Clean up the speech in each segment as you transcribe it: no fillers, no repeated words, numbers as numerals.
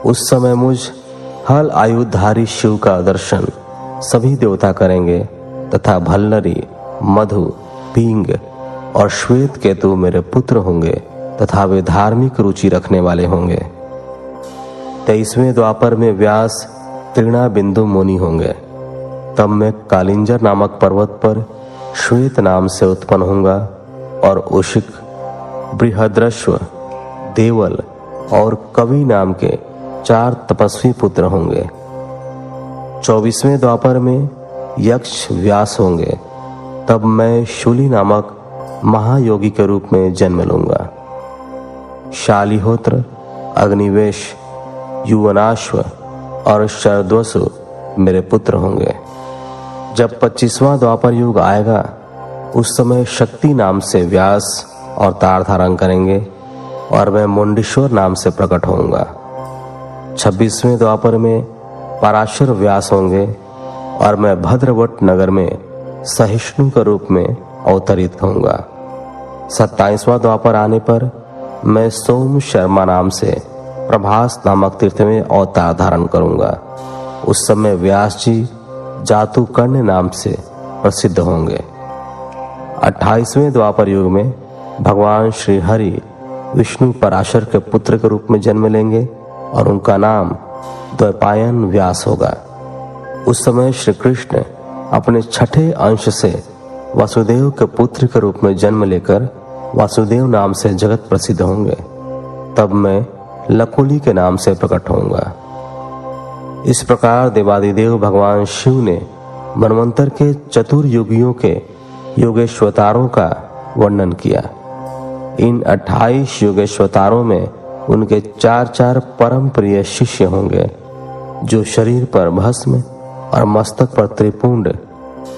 उस समय मुझ हल आयुधारी शिव का दर्शन सभी देवता करेंगे तथा भल्लरी, मधु, पींग और श्वेत केतु मेरे पुत्र होंगे तथा वे धार्मिक रुचि रखने वाले होंगे। 23वें द्वापर में व्यास तृणाबिंदु मुनि होंगे। तब मैं कालिंजर नामक पर्वत पर श्वेत नाम से उत्पन्न होऊंगा और उशिक, बृहद्रश्व, देवल और कवि नाम के 4 तपस्वी पुत्र होंगे। 24वें द्वापर में यक्ष व्यास होंगे। तब मैं शूली नामक महायोगी के रूप में जन्म लूंगा। शालिहोत्र, अग्निवेश, युवनाश्व और शरद्वसु मेरे पुत्र होंगे। जब 25वां द्वापर युग आएगा उस समय शक्ति नाम से व्यास अवतार धारण करेंगे और मैं मुंडेश्वर नाम से प्रकट होऊंगा। 26वें द्वापर में पराशर व्यास होंगे और मैं भद्रवट नगर में सहिष्णु के रूप में अवतरित होऊंगा। 27वां द्वापर आने पर मैं सोम शर्मा नाम से प्रभास नामक तीर्थ में अवतार धारण करूंगा। उस समय व्यास जी जातुकर्ण नाम से प्रसिद्ध होंगे। 28वें द्वापर युग में भगवान श्री हरि विष्णु पराशर के पुत्र के रूप में जन्म लेंगे और उनका नाम द्वैपायन व्यास होगा। उस समय श्री कृष्ण अपने छठे अंश से वासुदेव के पुत्र के रूप में जन्म लेकर वासुदेव नाम से जगत प्रसिद्ध होंगे। तब मैं लकुली के नाम से प्रकट होऊंगा। इस प्रकार देवादिदेव भगवान शिव ने मनवंतर के चतुर्युगियों के योगेश्वतारों का वर्णन किया। इन 28 योगेश्वतारों में उनके 4 परम प्रिय शिष्य होंगे जो शरीर पर भस्म और मस्तक पर त्रिपुंड,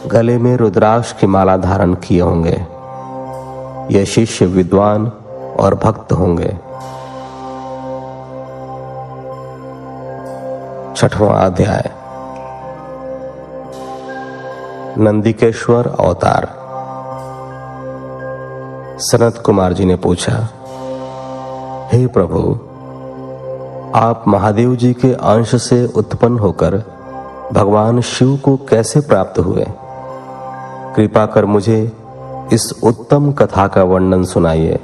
गले में रुद्राक्ष की माला धारण किए होंगे। ये शिष्य विद्वान और भक्त होंगे। 6वां अध्याय, नंदिकेश्वर अवतार। सनत कुमार जी ने पूछा, हे प्रभु, आप महादेव जी के अंश से उत्पन्न होकर भगवान शिव को कैसे प्राप्त हुए? कृपा कर मुझे इस उत्तम कथा का वर्णन सुनाइए।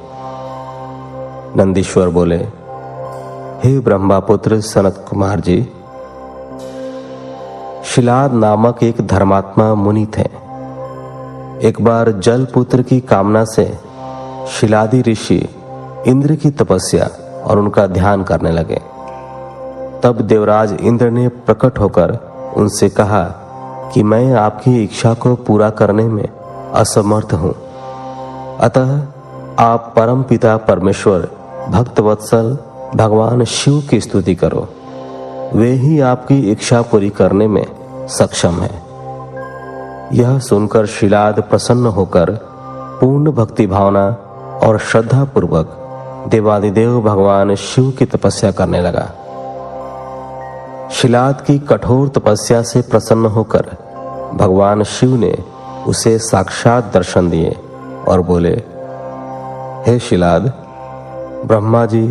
नंदीश्वर बोले, हे ब्रह्मापुत्र सनत कुमार जी, शिलाद नामक एक धर्मात्मा मुनि थे। एक बार जलपुत्र की कामना से शिलादी ऋषि इंद्र की तपस्या और उनका ध्यान करने लगे। तब देवराज इंद्र ने प्रकट होकर उनसे कहा कि मैं आपकी इच्छा को पूरा करने में असमर्थ हूं, अतः आप परम पिता परमेश्वर भक्तवत्सल भगवान शिव की स्तुति करो। वे ही आपकी इच्छा पूरी करने में सक्षम है। यह सुनकर शिलाद प्रसन्न होकर पूर्ण भक्ति भावना और श्रद्धा पूर्वक देवादिदेव भगवान शिव की तपस्या करने लगा। शिलाद की कठोर तपस्या से प्रसन्न होकर भगवान शिव ने उसे साक्षात दर्शन दिए और बोले, हे शिलाद, ब्रह्मा जी,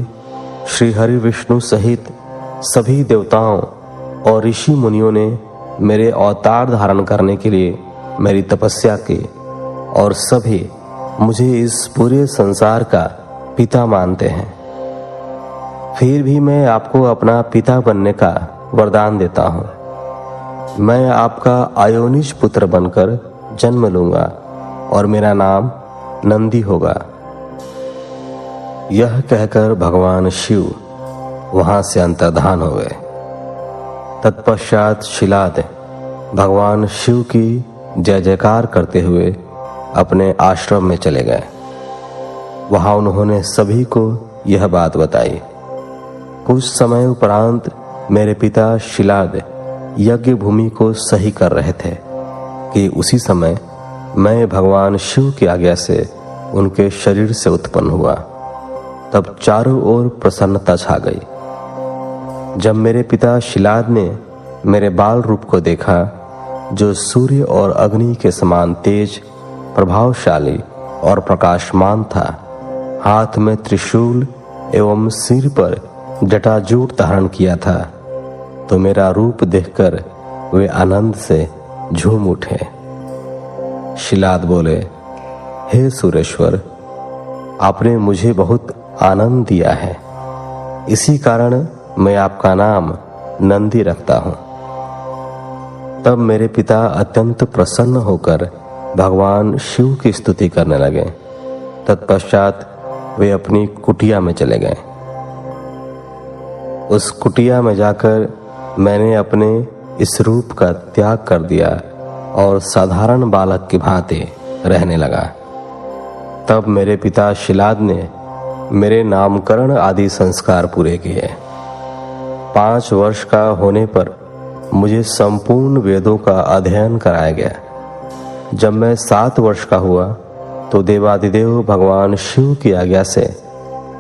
श्री हरि विष्णु सहित सभी देवताओं और ऋषि मुनियों ने मेरे अवतार धारण करने के लिए मेरी तपस्या की और सभी मुझे इस पूरे संसार का पिता मानते हैं। फिर भी मैं आपको अपना पिता बनने का वरदान देता हूं। मैं आपका आयोनिज पुत्र बनकर जन्म लूंगा और मेरा नाम नंदी होगा। यह कहकर भगवान शिव वहां से अंतर्धान हो गए। तत्पश्चात शिलाद भगवान शिव की जय जयकार करते हुए अपने आश्रम में चले गए। वहां उन्होंने सभी को यह बात बताई। कुछ समय उपरांत मेरे पिता शिलाद यज्ञ भूमि को सही कर रहे थे कि उसी समय मैं भगवान शिव की आज्ञा से उनके शरीर से उत्पन्न हुआ। तब चारों ओर प्रसन्नता छा गई। जब मेरे पिता शिलाद ने मेरे बाल रूप को देखा, जो सूर्य और अग्नि के समान तेज, प्रभावशाली और प्रकाशमान था, हाथ में त्रिशूल एवं सिर पर जटाजूट धारण किया था, तो मेरा रूप देखकर वे आनंद से झूम उठे। शिलाद बोले, हे सुरेश्वर, आपने मुझे बहुत आनंद दिया है, इसी कारण मैं आपका नाम नंदी रखता हूं। तब मेरे पिता अत्यंत प्रसन्न होकर भगवान शिव की स्तुति करने लगे। तत्पश्चात वे अपनी कुटिया में चले गए। उस कुटिया में जाकर मैंने अपने इस रूप का त्याग कर दिया और साधारण बालक की भांति रहने लगा। तब मेरे पिता शिलाद ने मेरे नामकरण आदि संस्कार पूरे किए। 5 वर्ष का होने पर मुझे संपूर्ण वेदों का अध्ययन कराया गया। जब मैं 7 वर्ष का हुआ तो देवादिदेव भगवान शिव की आज्ञा से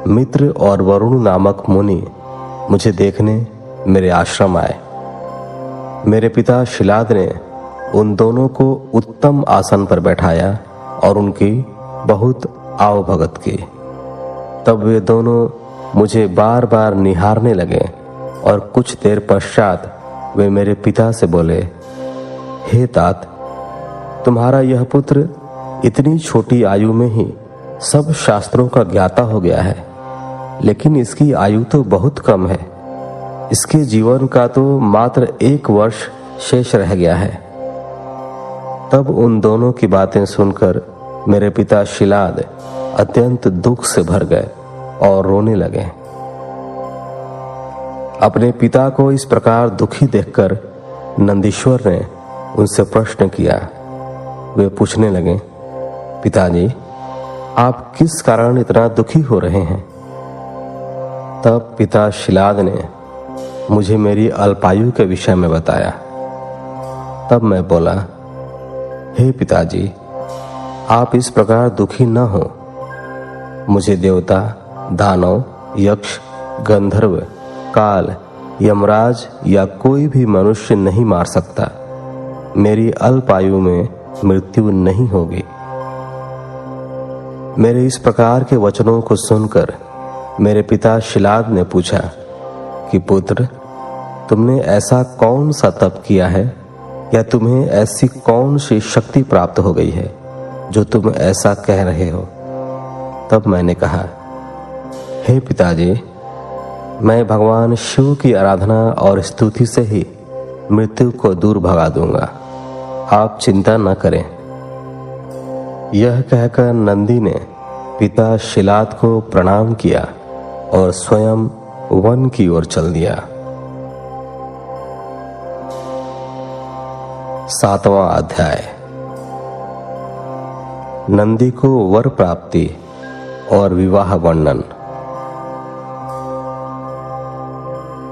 मित्र और वरुण नामक मुनि मुझे देखने मेरे आश्रम आए। मेरे पिता शिलाद ने उन दोनों को उत्तम आसन पर बैठाया और उनकी बहुत आवभगत की। तब वे दोनों मुझे बार बार निहारने लगे और कुछ देर पश्चात वे मेरे पिता से बोले, हे तात, तुम्हारा यह पुत्र इतनी छोटी आयु में ही सब शास्त्रों का ज्ञाता हो गया है, लेकिन इसकी आयु तो बहुत कम है। इसके जीवन का तो मात्र 1 वर्ष शेष रह गया है। तब उन दोनों की बातें सुनकर मेरे पिता शिलाद अत्यंत दुख से भर गए और रोने लगे। अपने पिता को इस प्रकार दुखी देखकर नंदीश्वर ने उनसे प्रश्न किया। वे पूछने लगे, पिताजी, आप किस कारण इतना दुखी हो रहे हैं? तब पिता शिलाद ने मुझे मेरी अल्पायु के विषय में बताया। तब मैं बोला, हे पिताजी, आप इस प्रकार दुखी न हो। मुझे देवता, दानव, यक्ष, गंधर्व, काल, यमराज या कोई भी मनुष्य नहीं मार सकता। मेरी अल्पायु में मृत्यु नहीं होगी। मेरे इस प्रकार के वचनों को सुनकर मेरे पिता शिलाद ने पूछा कि पुत्र, तुमने ऐसा कौन सा तप किया है या तुम्हें ऐसी कौन सी शक्ति प्राप्त हो गई है जो तुम ऐसा कह रहे हो? तब मैंने कहा, हे पिताजी, मैं भगवान शिव की आराधना और स्तुति से ही मृत्यु को दूर भगा दूंगा। आप चिंता न करें। यह कहकर नंदी ने पिता शिलाद को प्रणाम किया और स्वयं वन की ओर चल दिया। 7वां अध्याय। नंदी को वर प्राप्ति और विवाह वर्णन।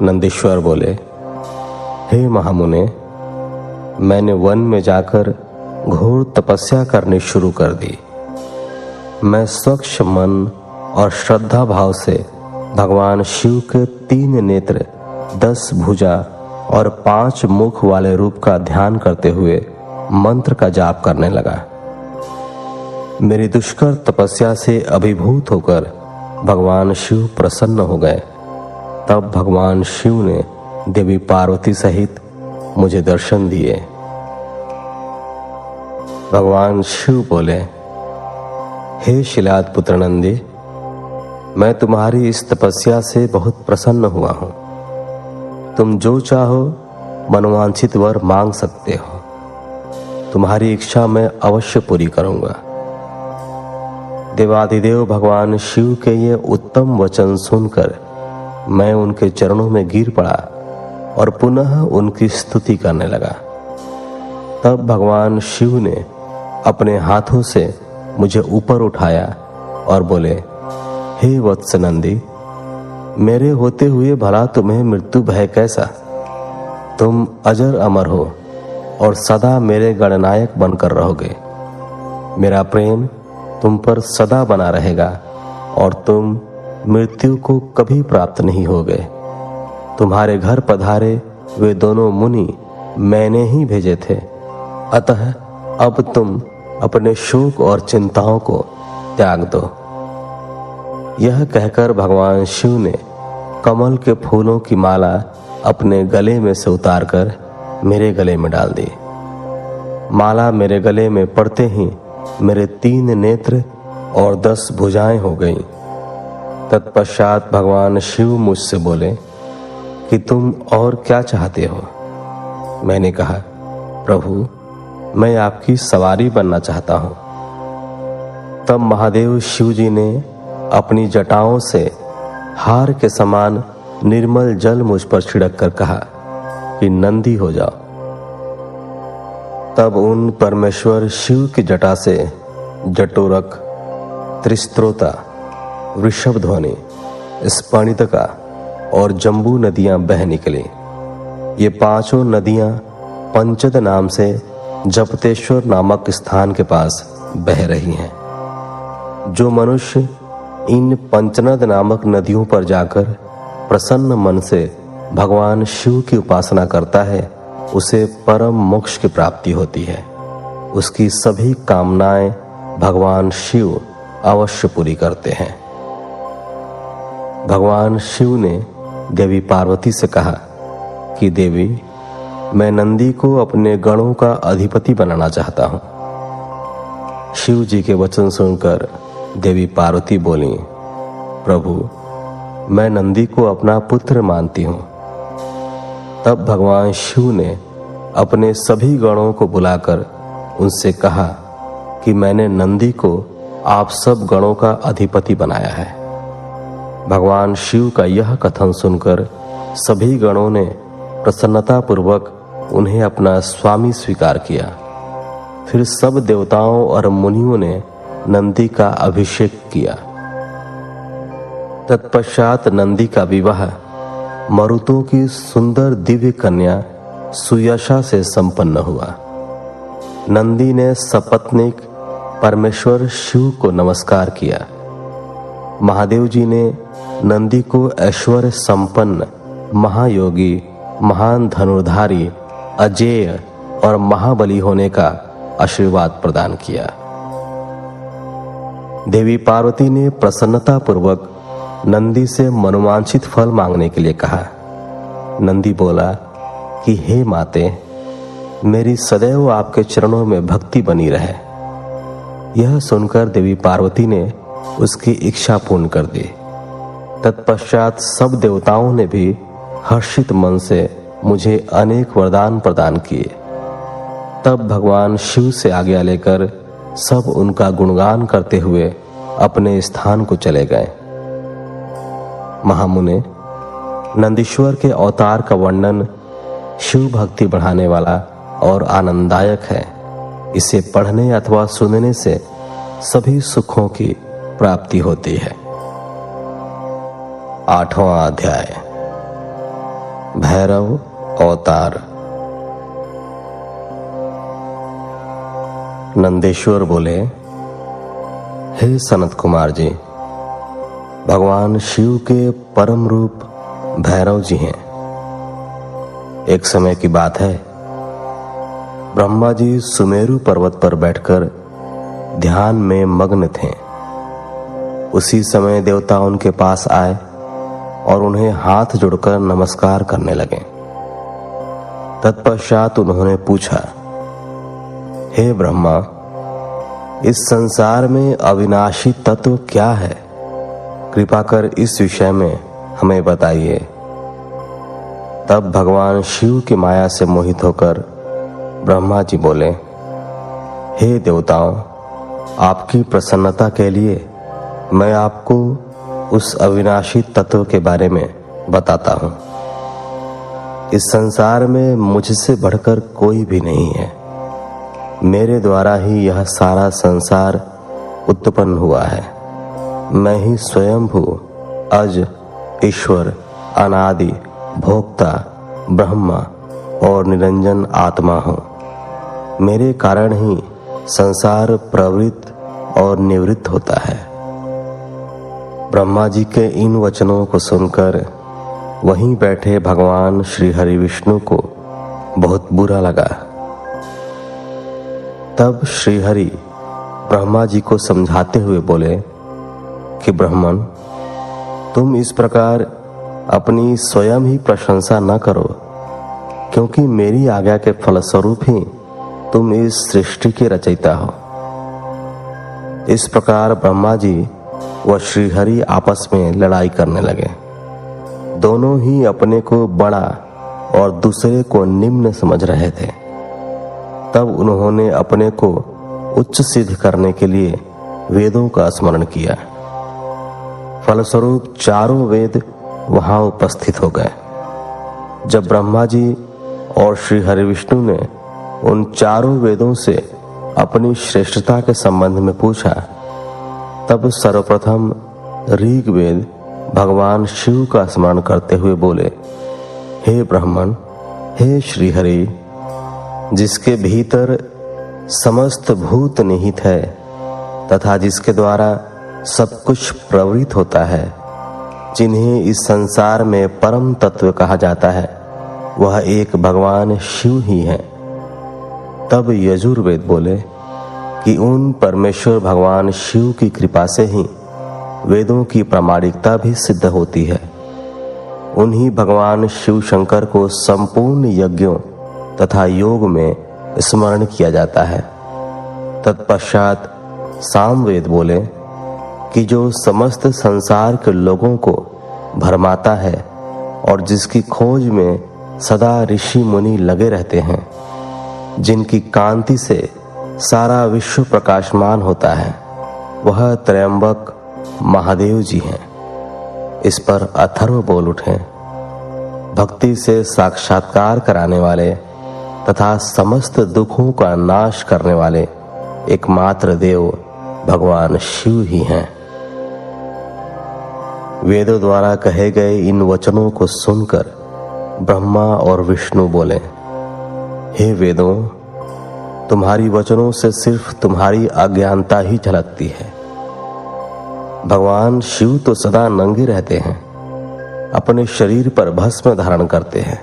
नंदीश्वर बोले, हे महामुने, मैंने वन में जाकर घोर तपस्या करनी शुरू कर दी। मैं स्वच्छ मन और श्रद्धा भाव से भगवान शिव के 3 नेत्र, 10 भुजा और 5 मुख वाले रूप का ध्यान करते हुए मंत्र का जाप करने लगा। मेरी दुष्कर तपस्या से अभिभूत होकर भगवान शिव प्रसन्न हो गए। तब भगवान शिव ने देवी पार्वती सहित मुझे दर्शन दिए। भगवान शिव बोले, हे शिलाद पुत्र नंदी, मैं तुम्हारी इस तपस्या से बहुत प्रसन्न हुआ हूं। तुम जो चाहो मनोवांछित वर मांग सकते हो। तुम्हारी इच्छा मैं अवश्य पूरी करूंगा। देवादिदेव भगवान शिव के ये उत्तम वचन सुनकर मैं उनके चरणों में गिर पड़ा और पुनः उनकी स्तुति करने लगा। तब भगवान शिव ने अपने हाथों से मुझे ऊपर उठाया और बोले, हे वत्स नंदी, मेरे होते हुए भला तुम्हें मृत्यु भय कैसा? तुम अजर अमर हो और सदा मेरे गणनायक बनकर रहोगे। मेरा प्रेम तुम पर सदा बना रहेगा और तुम मृत्यु को कभी प्राप्त नहीं होगे। तुम्हारे घर पधारे वे दोनों मुनि मैंने ही भेजे थे, अतः अब तुम अपने शोक और चिंताओं को त्याग दो। यह कहकर भगवान शिव ने कमल के फूलों की माला अपने गले में से उतारकर मेरे गले में डाल दी। माला मेरे गले में पड़ते ही मेरे 3 नेत्र और 10 भुजाएं हो गईं। तत्पश्चात भगवान शिव मुझसे बोले कि तुम और क्या चाहते हो? मैंने कहा, प्रभु, मैं आपकी सवारी बनना चाहता हूं। तब महादेव शिव जी ने अपनी जटाओं से हार के समान निर्मल जल मुझ पर छिड़क कर कहा कि नंदी हो जाओ। तब उन परमेश्वर शिव की जटा से जटोरक, त्रिस्त्रोता, वृषभध्वनि, स्फणितका और जम्बू नदियां बह निकली। ये 5 नदियां पंचद नाम से जपतेश्वर नामक स्थान के पास बह रही हैं। जो मनुष्य इन पंचनद नामक नदियों पर जाकर प्रसन्न मन से भगवान शिव की उपासना करता है, उसे परम मोक्ष की प्राप्ति होती है। उसकी सभी कामनाएं भगवान शिव अवश्य पूरी करते हैं। भगवान शिव ने देवी पार्वती से कहा कि देवी, मैं नंदी को अपने गणों का अधिपति बनाना चाहता हूं। शिव जी के वचन सुनकर देवी पार्वती बोली, प्रभु, मैं नंदी को अपना पुत्र मानती हूं। तब भगवान शिव ने अपने सभी गणों को बुलाकर उनसे कहा कि मैंने नंदी को आप सब गणों का अधिपति बनाया है। भगवान शिव का यह कथन सुनकर सभी गणों ने प्रसन्नतापूर्वक उन्हें अपना स्वामी स्वीकार किया। फिर सब देवताओं और मुनियों ने नंदी का अभिषेक किया। तत्पश्चात नंदी का विवाह मरुतों की सुंदर दिव्य कन्या सुयशा से संपन्न हुआ। नंदी ने सपत्नीक परमेश्वर शिव को नमस्कार किया। महादेव जी ने नंदी को ऐश्वर्य संपन्न, महायोगी, महान धनुर्धारी, अजेय और महाबली होने का आशीर्वाद प्रदान किया। देवी पार्वती ने प्रसन्नतापूर्वक नंदी से मनोवांछित फल मांगने के लिए कहा। नंदी बोला कि हे माते, मेरी सदैव आपके चरणों में भक्ति बनी रहे। यह सुनकर देवी पार्वती ने उसकी इच्छा पूर्ण कर दी। तत्पश्चात सब देवताओं ने भी हर्षित मन से मुझे अनेक वरदान प्रदान किए। तब भगवान शिव से आज्ञा लेकर सब उनका गुणगान करते हुए अपने स्थान को चले गए। महामुने, नंदीश्वर के अवतार का वर्णन शिव भक्ति बढ़ाने वाला और आनंददायक है। इसे पढ़ने अथवा सुनने से सभी सुखों की प्राप्ति होती है। 8वां अध्याय, भैरव अवतार। नंदेश्वर बोले, हे सनत कुमार जी, भगवान शिव के परम रूप भैरव जी हैं। एक समय की बात है, ब्रह्मा जी सुमेरु पर्वत पर बैठकर ध्यान में मग्न थे। उसी समय देवता उनके पास आए और उन्हें हाथ जोड़कर नमस्कार करने लगे। तत्पश्चात उन्होंने पूछा, हे ब्रह्मा, इस संसार में अविनाशी तत्व क्या है? कृपा कर इस विषय में हमें बताइए। तब भगवान शिव की माया से मोहित होकर ब्रह्मा जी बोले, हे देवताओं, आपकी प्रसन्नता के लिए मैं आपको उस अविनाशी तत्व के बारे में बताता हूं। इस संसार में मुझसे बढ़कर कोई भी नहीं है। मेरे द्वारा ही यह सारा संसार उत्पन्न हुआ है। मैं ही स्वयंभू, अज, ईश्वर, अनादि, भोक्ता, ब्रह्मा और निरंजन आत्मा हूं। मेरे कारण ही संसार प्रवृत्त और निवृत्त होता है। ब्रह्मा जी के इन वचनों को सुनकर वहीं बैठे भगवान श्री हरि विष्णु को बहुत बुरा लगा। तब श्री हरि ब्रह्मा जी को समझाते हुए बोले कि ब्राह्मण, तुम इस प्रकार अपनी स्वयं ही प्रशंसा न करो, क्योंकि मेरी आज्ञा के फलस्वरूप ही तुम इस सृष्टि के रचयिता हो। इस प्रकार ब्रह्मा जी व श्रीहरि आपस में लड़ाई करने लगे। दोनों ही अपने को बड़ा और दूसरे को निम्न समझ रहे थे। तब उन्होंने अपने को उच्च सिद्ध करने के लिए वेदों का स्मरण किया। फलस्वरूप चारों वेद वहां उपस्थित हो गए। जब ब्रह्मा जी और श्री हरि विष्णु ने उन चारों वेदों से अपनी श्रेष्ठता के संबंध में पूछा, तब सर्वप्रथम ऋग्वेद भगवान शिव का स्मरण करते हुए बोले, हे ब्राह्मण, हे श्रीहरि, जिसके भीतर समस्त भूत निहित है तथा जिसके द्वारा सब कुछ प्रवृत्त होता है, जिन्हें इस संसार में परम तत्व कहा जाता है, वह एक भगवान शिव ही है। तब यजुर्वेद बोले कि उन परमेश्वर भगवान शिव की कृपा से ही वेदों की प्रामाणिकता भी सिद्ध होती है। उन्हीं भगवान शिव शंकर को संपूर्ण यज्ञों तथा योग में स्मरण किया जाता है। तत्पश्चात सामवेद बोले कि जो समस्त संसार के लोगों को भरमाता है और जिसकी खोज में सदा ऋषि मुनि लगे रहते हैं, जिनकी कांति से सारा विश्व प्रकाशमान होता है, वह त्रयंबक महादेव जी हैं। इस पर अथर्व बोल उठे, भक्ति से साक्षात्कार कराने वाले तथा समस्त दुखों का नाश करने वाले एकमात्र देव भगवान शिव ही हैं। वेदों द्वारा कहे गए इन वचनों को सुनकर ब्रह्मा और विष्णु बोले, हे वेदों, तुम्हारी वचनों से सिर्फ तुम्हारी अज्ञानता ही झलकती है। भगवान शिव तो सदा नंगे रहते हैं, अपने शरीर पर भस्म धारण करते हैं।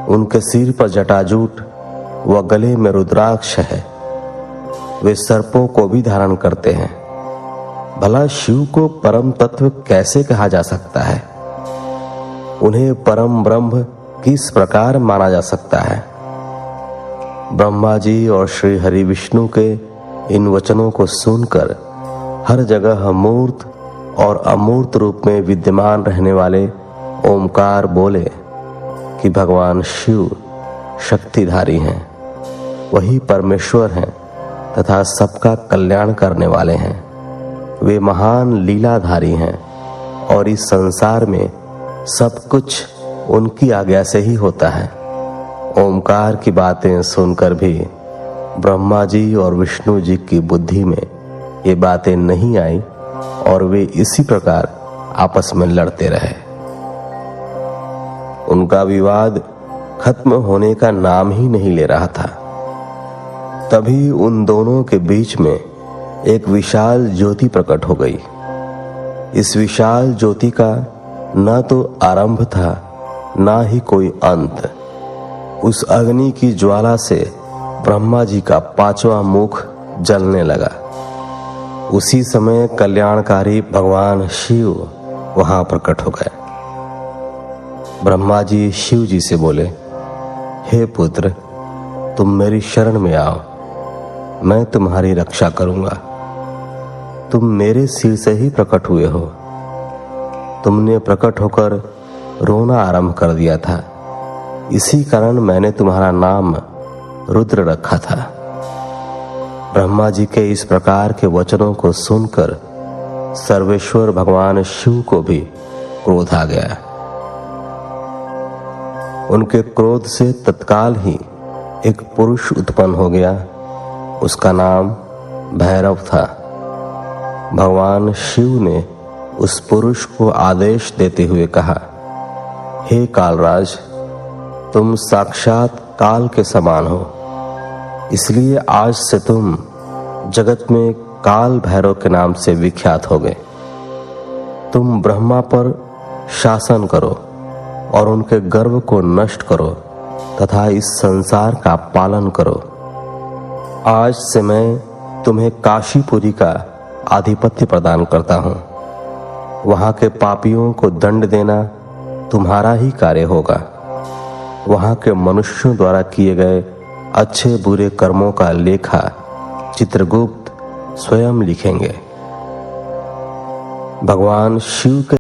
उनके सिर पर जटाजूट व गले में रुद्राक्ष है। वे सर्पों को भी धारण करते हैं। भला शिव को परम तत्व कैसे कहा जा सकता है? उन्हें परम ब्रह्म किस प्रकार माना जा सकता है? ब्रह्मा जी और श्री हरि विष्णु के इन वचनों को सुनकर हर जगह मूर्त और अमूर्त रूप में विद्यमान रहने वाले ओमकार बोले कि भगवान शिव शक्तिधारी हैं, वही परमेश्वर हैं तथा सबका कल्याण करने वाले हैं। वे महान लीलाधारी हैं और इस संसार में सब कुछ उनकी आज्ञा से ही होता है। ओमकार की बातें सुनकर भी ब्रह्मा जी और विष्णु जी की बुद्धि में ये बातें नहीं आई और वे इसी प्रकार आपस में लड़ते रहे। उनका विवाद खत्म होने का नाम ही नहीं ले रहा था। तभी उन दोनों के बीच में एक विशाल ज्योति प्रकट हो गई। इस विशाल ज्योति का न तो आरंभ था न ही कोई अंत। उस अग्नि की ज्वाला से ब्रह्मा जी का पांचवा मुख जलने लगा। उसी समय कल्याणकारी भगवान शिव वहां प्रकट हो गए। ब्रह्मा जी शिव जी से बोले, हे पुत्र, तुम मेरी शरण में आओ, मैं तुम्हारी रक्षा करूंगा। तुम मेरे सिर से ही प्रकट हुए हो। तुमने प्रकट होकर रोना आरंभ कर दिया था, इसी कारण मैंने तुम्हारा नाम रुद्र रखा था। ब्रह्मा जी के इस प्रकार के वचनों को सुनकर सर्वेश्वर भगवान शिव को भी क्रोध आ गया। उनके क्रोध से तत्काल ही एक पुरुष उत्पन्न हो गया। उसका नाम भैरव था। भगवान शिव ने उस पुरुष को आदेश देते हुए कहा, हे कालराज, तुम साक्षात काल के समान हो, इसलिए आज से तुम जगत में काल भैरव के नाम से विख्यात हो गए। तुम ब्रह्मा पर शासन करो और उनके गर्व को नष्ट करो तथा इस संसार का पालन करो। आज से मैं तुम्हें काशीपुरी का आधिपत्य प्रदान करता हूं। वहां के पापियों को दंड देना तुम्हारा ही कार्य होगा। वहां के मनुष्यों द्वारा किए गए अच्छे बुरे कर्मों का लेखा चित्रगुप्त स्वयं लिखेंगे। भगवान शिव के